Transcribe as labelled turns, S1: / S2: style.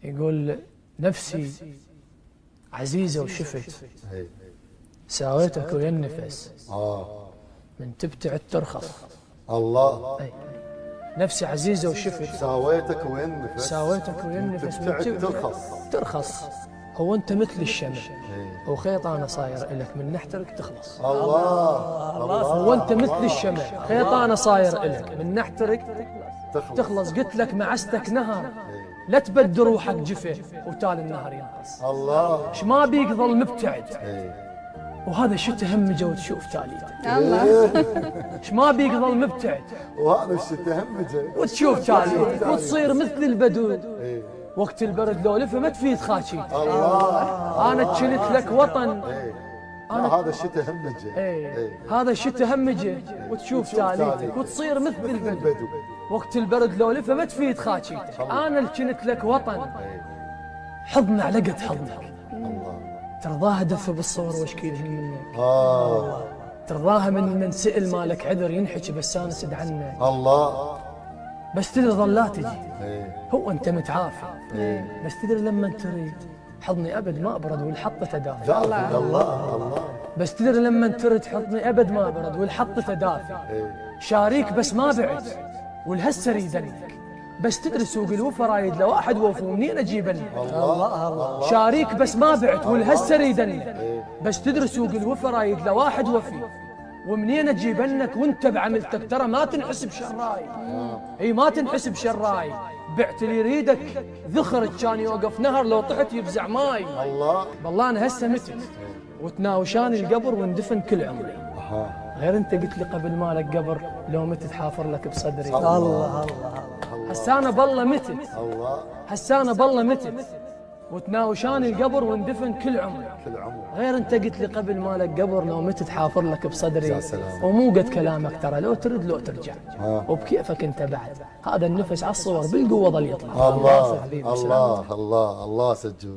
S1: يقول نفسي عزيزة وشفت ساويتك ويا النفس من تبتعد ترخص.
S2: الله.
S1: نفسي عزيزة وشفت
S2: ساويتك ويا النفس.
S1: ساويتك ويا النفس من
S2: تبتعد
S1: ترخص. هو أنت مثل الشمع وخيط أنا صاير إلك من نحترق تخلص.
S2: الله.
S1: هو أنت مثل الشمع خيط أنا صاير إلك من نحترق تخلص. قلت لك معستك نهر لا تبد روحك جفه وتالي النهر ينقص.
S2: الله.
S1: ايش ما بيك ظل مبتعد وهذا شو تهمجه وتشوف تاليته.
S3: الله.
S1: ايش ما بيك ظل مبتعد
S2: وهذا الشيء تهمجه
S1: وتشوف تاليته وتصير مثل البدو وقت البرد لو لفه ما تفيد خاشيته.
S2: الله.
S1: انا تشلت لك وطن.
S2: هذا الشيء تهمجه.
S1: هذا الشيء تهمجه وتشوف تاليتك وتصير مثل البدو وقت البرد لو لفه ما تفيد خاشيته. انا اللي كنت لك وطن حضن علقة حضنك. ترضاها دف بالصور واشكيلهن منك. ترضاها من سئل مالك عذر ينحكي بس انا سد عنك.
S2: الله.
S1: بس تدري ظلات تجي هو انت متعافي. بس تدري لما تريد حضني ابد ما ابرد والحطه تدافي.
S2: الله. الله.
S1: بس تدري لما تريد حضني ابد ما ابرد والحطه تدافي. شاريك بس ما بعد والهسه يدنك. بس تدري سوق الوفا رايد لو واحد وفو منين اجيب لك.
S2: الله.
S1: شاريك بس ما بعت والهسه يدنك. بس تدري سوق الوفا رايد لو واحد وفي ومنين اجيب لك وانت بعملتك ترى ما تنحسب شراي. اي ما تنحسب شراي. بعت اللي يريدك ذخرك كان يوقف نهر لو طحت يفزع ماي.
S2: الله.
S1: والله انا هسه متت وتناوشاني القبر واندفن كل عمري. غير انت قلت لي قبل مالك قبر لو متت حافر لك بصدري.
S2: الله.
S1: هسه بالله متت.
S2: الله.
S1: هسه بالله متت وتناوشاني القبر واندفن كل عمري. غير انت قلت لي قبل مالك قبر لو متت حافر لك بصدري. ومو قد كلامك ترى لو ترد لو ترجع وبكيفك انت بعد. هذا النفس على الصور بالقوه ظل يطلع.
S2: الله. الله. الله. الله سجود.